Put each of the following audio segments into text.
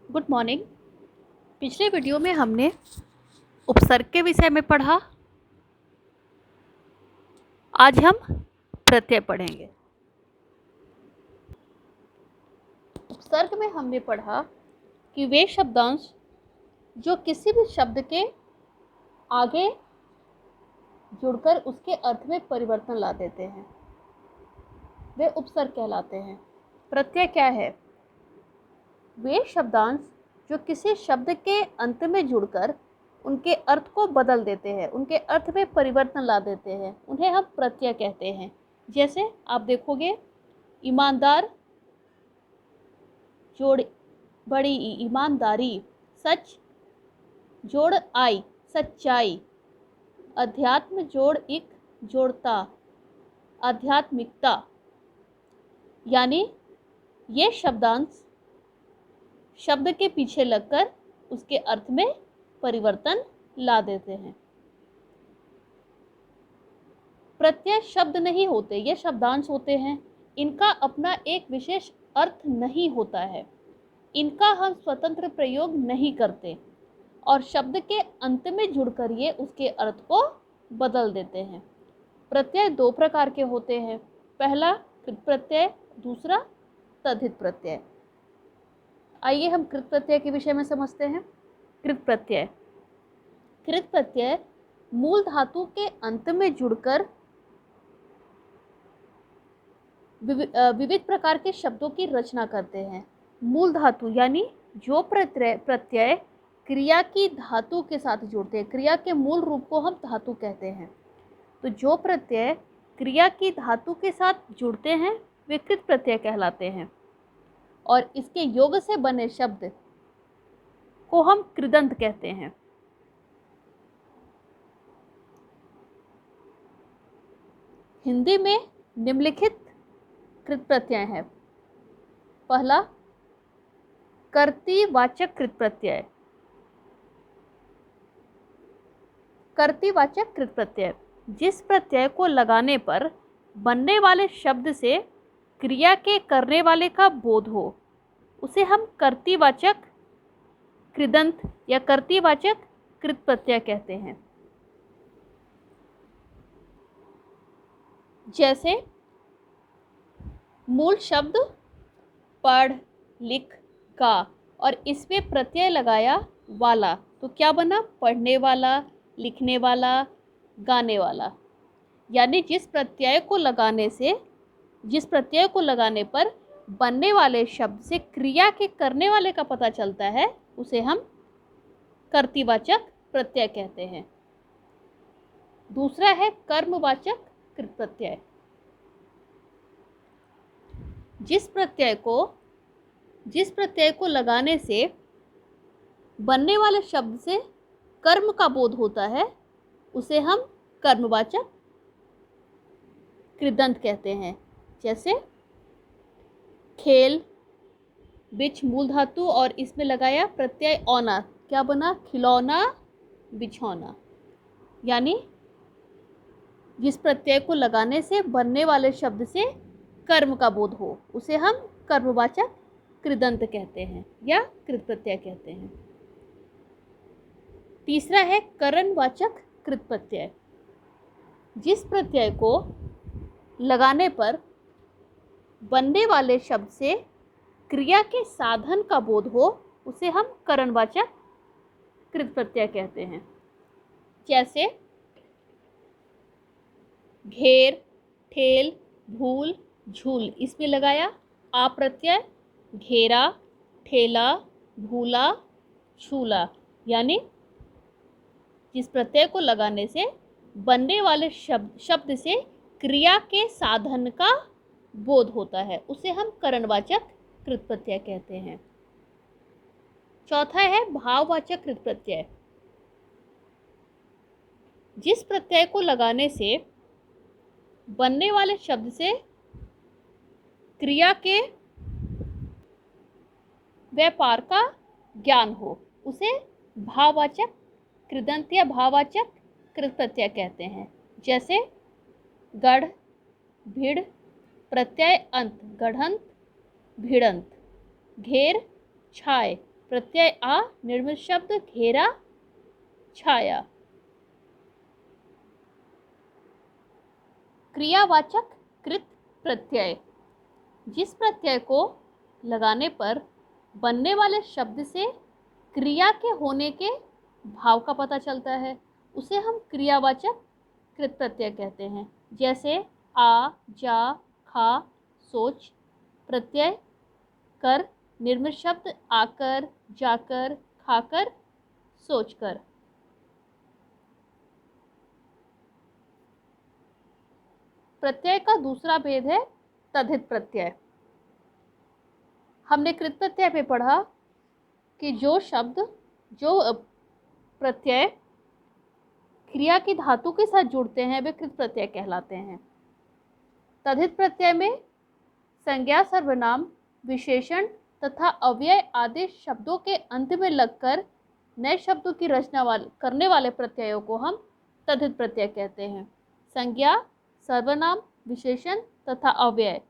Good morning. पिछले video में हमने उपसर्ग के विषय में पढ़ा। आज हम प्रत्यय पढ़ेंगे। उपसर्ग में हमने पढ़ा कि वे शब्दांश जो किसी भी शब्द के आगे जुड़कर उसके अर्थ में परिवर्तन ला देते हैं वे उपसर्ग कहलाते हैं। प्रत्यय क्या है? वे शब्दांश जो किसी शब्द के अंत में जुड़कर उनके अर्थ को बदल देते हैं, उनके अर्थ में परिवर्तन ला देते हैं, उन्हें हम प्रत्यय कहते हैं। जैसे आप देखोगे, ईमानदार जोड़ बड़ी ई, ईमानदारी, सच जोड़ आई, सच्चाई, अध्यात्म जोड़ इक, जोड़ता, आध्यात्मिकता। यानी ये शब्दांश शब्द के पीछे लगकर उसके अर्थ में परिवर्तन ला देते हैं। प्रत्यय शब्द नहीं होते, ये शब्दांश होते हैं। इनका अपना एक विशेष अर्थ नहीं होता है, इनका हम स्वतंत्र प्रयोग नहीं करते और शब्द के अंत में जुड़कर ये उसके अर्थ को बदल देते हैं। प्रत्यय दो प्रकार के होते हैं, पहला कृत प्रत्यय, दूसरा तद्धित प्रत्यय। आइए हम कृत प्रत्यय के विषय में समझते हैं। कृत प्रत्यय, कृत प्रत्यय मूल धातु के अंत में जुड़कर विविध प्रकार के शब्दों की रचना करते हैं। मूल धातु यानी जो प्रत्यय क्रिया की धातु के साथ जुड़ते हैं, क्रिया के मूल रूप को हम धातु कहते हैं। तो जो प्रत्यय क्रिया की धातु के साथ जुड़ते हैं वे कृत प्रत्यय कहलाते हैं और इसके योग से बने शब्द को हम कृदंत कहते हैं। हिंदी में निम्नलिखित कृत प्रत्यय है। पहला कर्तृवाचक कृत प्रत्यय। कर्तृवाचक कृत प्रत्यय जिस प्रत्यय को लगाने पर बनने वाले शब्द से क्रिया के करने वाले का बोध हो उसे हम कर्तृवाचक कृदंत या कर्तृवाचक कृत प्रत्यय कहते हैं। जैसे मूल शब्द पढ़, लिख, गा और इसमें प्रत्यय लगाया वाला, तो क्या बना? पढ़ने वाला, लिखने वाला, गाने वाला। यानी जिस प्रत्यय को लगाने पर बनने वाले शब्द से क्रिया के करने वाले का पता चलता है उसे हम कर्तृवाचक प्रत्यय कहते हैं। दूसरा है कर्मवाचक कृत प्रत्यय। जिस प्रत्यय को लगाने से बनने वाले शब्द से कर्म का बोध होता है उसे हम कर्मवाचक कृदंत कहते हैं। जैसे खेल, बिच मूल धातु और इसमें लगाया प्रत्यय औना, क्या बना? खिलौना, बिछौना। यानी जिस प्रत्यय को लगाने से बनने वाले शब्द से कर्म का बोध हो उसे हम कर्मवाचक कृदंत कहते हैं या कृत प्रत्यय कहते हैं। तीसरा है करणवाचक कृत प्रत्यय। जिस प्रत्यय को लगाने पर बनने वाले शब्द से क्रिया के साधन का बोध हो उसे हम करणवाचक कृत प्रत्यय कहते हैं। जैसे घेर, ठेल, भूल, झूल, इसमें लगाया आ प्रत्यय, घेरा, ठेला, भूला, झूला। यानी जिस प्रत्यय को लगाने से बनने वाले शब्द से क्रिया के साधन का बोध होता है उसे हम करणवाचक कृत प्रत्यय कहते हैं। चौथा है भाववाचक कृत प्रत्यय। जिस प्रत्यय को लगाने से बनने वाले शब्द से क्रिया के व्यापार का ज्ञान हो उसे भाववाचक कृदंत या भाववाचक कृत प्रत्यय कहते हैं। जैसे गढ़, भिड़, प्रत्यय अंत, गढ़ंत, भिड़ंत, घेर, छाय, प्रत्यय आ, निर्मित शब्द घेरा, छाया। क्रियावाचक कृत प्रत्यय, जिस प्रत्यय को लगाने पर बनने वाले शब्द से क्रिया के होने के भाव का पता चलता है, उसे हम क्रियावाचक कृत प्रत्यय कहते हैं। जैसे आ, जा, खा, सोच। प्रत्यय कर, निर्मित शब्द आकर, जाकर, खाकर, सोचकर। प्रत्यय का दूसरा भेद है तद्धित प्रत्यय। हमने कृत प्रत्यय पे पढ़ा कि जो शब्द, जो प्रत्यय क्रिया की धातु के साथ जुड़ते हैं वे कृत प्रत्यय कहलाते हैं। तद्धित प्रत्यय में संज्ञा, सर्वनाम, विशेषण तथा अव्यय आदि शब्दों के अंत में लगकर नए शब्दों की रचना करने वाले प्रत्ययों को हम तद्धित प्रत्यय कहते हैं। संज्ञा, सर्वनाम, विशेषण तथा अव्यय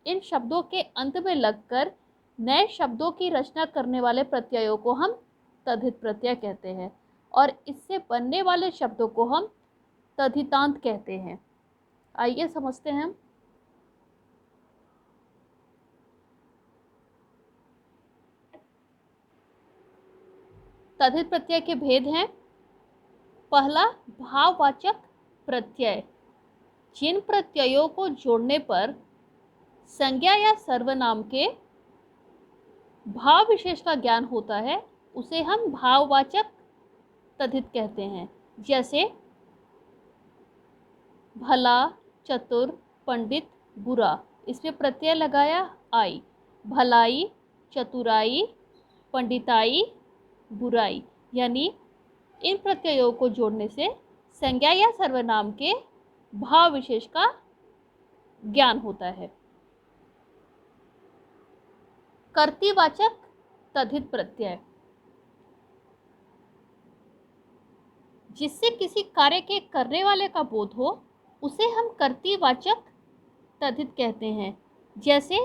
इन शब्दों के अंत में लगकर नए शब्दों की रचना करने वाले प्रत्ययों को हम तद्धित प्रत्यय कहते हैं और इससे बनने वाले शब्दों को हम तद्धितांत कहते हैं। आइए समझते हैं। तद्धित प्रत्यय के भेद हैं। पहला, भाववाचक प्रत्यय। जिन प्रत्ययों को जोड़ने पर संज्ञा या सर्वनाम के भाव विशेष का ज्ञान होता है उसे हम भाववाचक तद्धित कहते हैं। जैसे भला, चतुर, पंडित, बुरा, इसमें प्रत्यय लगाया आई। भलाई, चतुराई, पंडिताई, बुराई, यानी इन प्रत्ययों को जोड़ने से संज्ञा या सर्वनाम के भाव विशेष का ज्ञान होता है। कर्तृवाचक तद्धित प्रत्यय, जिससे किसी कार्य के करने वाले का बोध हो उसे हम कर्तृवाचक तद्धित कहते हैं। जैसे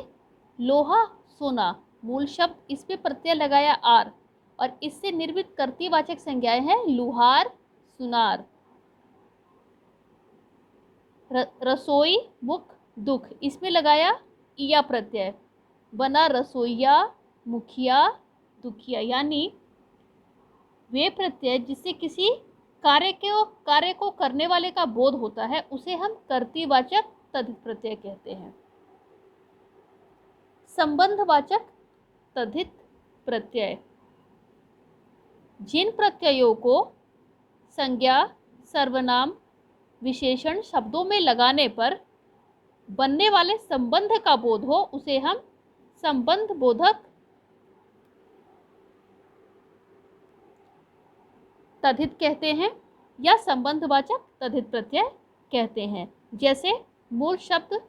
लोहा, सोना, मूल शब्द, इस पे प्रत्यय लगाया आर और इससे निर्मित कर्तृवाचक संज्ञाएं हैं लुहार, सुनार। रसोई, मुख, दुख, इसमें लगाया इया प्रत्यय, बना रसोइया, मुखिया, दुखिया, यानी वे प्रत्यय जिससे किसी कार्य को करने वाले का बोध होता है उसे हम कर्तृवाचक तद्धित प्रत्यय कहते हैं। संबंधवाचक तद्धित प्रत्यय, जिन प्रत्ययों को संज्ञा, सर्वनाम, विशेषण शब्दों में लगाने पर बनने वाले संबंध का बोध हो उसे हम संबंध बोधक तद्धित कहते हैं या संबंधवाचक तद्धित प्रत्यय कहते हैं। जैसे मूल शब्द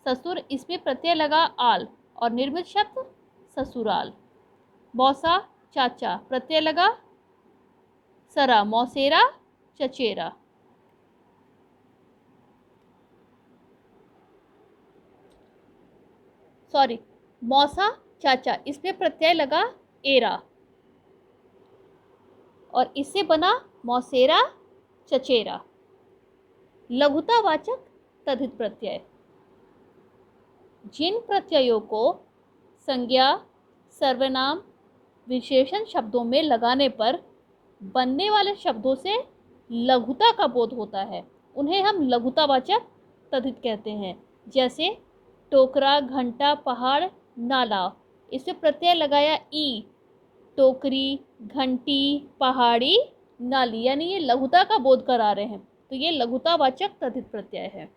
ससुर, इसमें प्रत्यय लगा आल और निर्मित शब्द ससुराल। मौसा, चाचा, प्रत्यय लगा सरा, मौसेरा, चचेरा। मौसा, चाचा, इसमें प्रत्यय लगा एरा और इससे बना मौसेरा, चचेरा। लघुतावाचक तद्धित प्रत्यय, जिन प्रत्ययों को संज्ञा, सर्वनाम, विशेषण शब्दों में लगाने पर बनने वाले शब्दों से लघुता का बोध होता है उन्हें हम लघुतावाचक तद्धित कहते हैं। जैसे टोकरा, घंटा, पहाड़, नाला, इसमें प्रत्यय लगाया ई, टोकरी, घंटी, पहाड़ी, नाली, यानी ये लघुता का बोध करा रहे हैं तो ये लघुतावाचक तद्धित प्रत्यय है।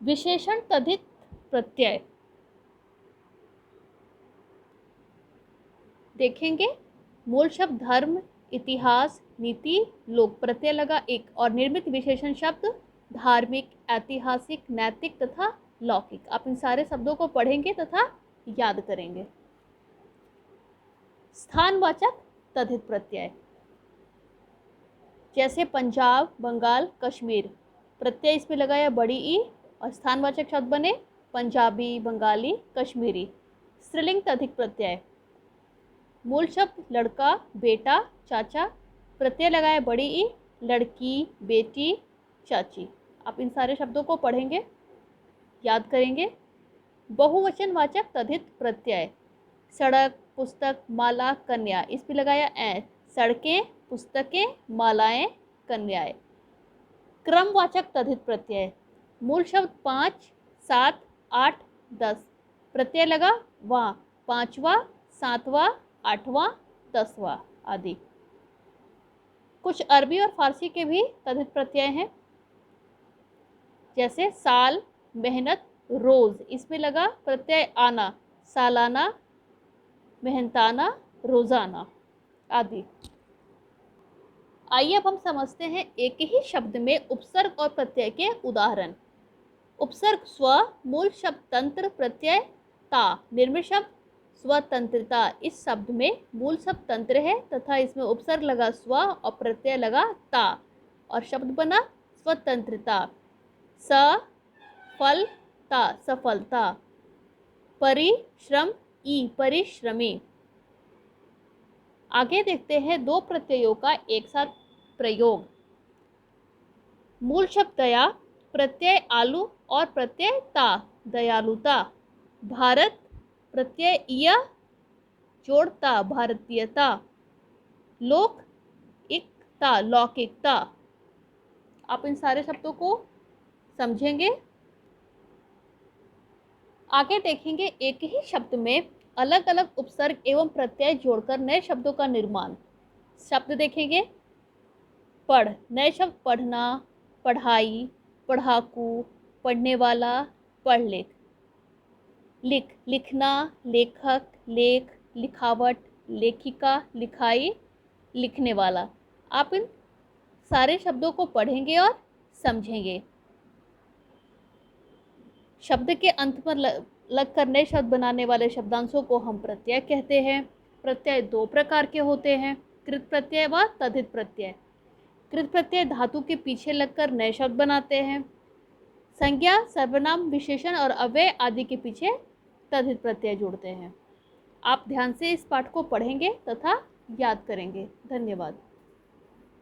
विशेषण तद्धित प्रत्यय देखेंगे। मूल शब्द धर्म, इतिहास, नीति, लोक, प्रत्यय लगा एक और निर्मित विशेषण शब्द धार्मिक, ऐतिहासिक, नैतिक तथा लौकिक। आप इन सारे शब्दों को पढ़ेंगे तथा याद करेंगे। स्थानवाचक तद्धित प्रत्यय, जैसे पंजाब, बंगाल, कश्मीर, प्रत्यय इसमें लगाया बड़ी ई और स्थानवाचक शब्द बने पंजाबी, बंगाली, कश्मीरी। स्त्रीलिंग तद्धित प्रत्यय, मूल शब्द लड़का, बेटा, चाचा, प्रत्यय लगाए बड़ी ई, लड़की, बेटी, चाची। आप इन सारे शब्दों को पढ़ेंगे, याद करेंगे। बहुवचन वाचक तद्धित प्रत्यय, सड़क, पुस्तक, माला, कन्या, इस पे लगाया ए, सड़कें, पुस्तकें, मालाएं, कन्याएं। क्रमवाचक तद्धित प्रत्यय, मूल शब्द 5, 7, 8, 10, प्रत्यय लगा वहाँ, 5वां, 7वां, 8वां, 10वां आदि। कुछ अरबी और फारसी के भी तद्धित प्रत्यय हैं, जैसे साल, मेहनत, रोज, इसमें लगा प्रत्यय आना, सालाना, मेहनताना, रोजाना आदि। आइए अब हम समझते हैं एक ही शब्द में उपसर्ग और प्रत्यय के उदाहरण। उपसर्ग स्व, मूल शब्द तंत्र, प्रत्यय ता, निर्मित शब्द स्वतंत्रता। इस शब्द में मूल शब्द तंत्र है तथा इसमें उपसर्ग लगा स्व और प्रत्यय लगा ता और शब्द बना स्वतंत्रता। सफलता, सफलता। परिश्रम ई, परिश्रमी। आगे देखते हैं दो प्रत्ययों का एक साथ प्रयोग। मूल शब्द दया, प्रत्यय आलू और प्रत्यय ता, दयालुता। भारत, प्रत्यय इया, जोड़ता, भारतीयता। लौकिकता, लौकिकता। आप इन सारे शब्दों को समझेंगे। आगे देखेंगे एक ही शब्द में अलग अलग उपसर्ग एवं प्रत्यय जोड़कर नए शब्दों का निर्माण। शब्द देखेंगे। पढ़, नए शब्द पढ़ना, पढ़ाई, पढ़ाकू, पढ़ने वाला, पढ़ लेख। लिख, लिखना, लेखक, लेख, लिखावट, लेखिका, लिखाई, लिखने वाला। आप इन सारे शब्दों को पढ़ेंगे और समझेंगे। शब्द के अंत पर लग कर नए शब्द बनाने वाले शब्दांशों को हम प्रत्यय कहते हैं। प्रत्यय दो प्रकार के होते हैं, कृत प्रत्यय व तद्धित प्रत्यय। कृत प्रत्यय धातु के पीछे लगकर नए शब्द बनाते हैं। संज्ञा, सर्वनाम, विशेषण और अव्यय आदि के पीछे तद्धित प्रत्यय जोड़ते हैं। आप ध्यान से इस पाठ को पढ़ेंगे तथा याद करेंगे। धन्यवाद।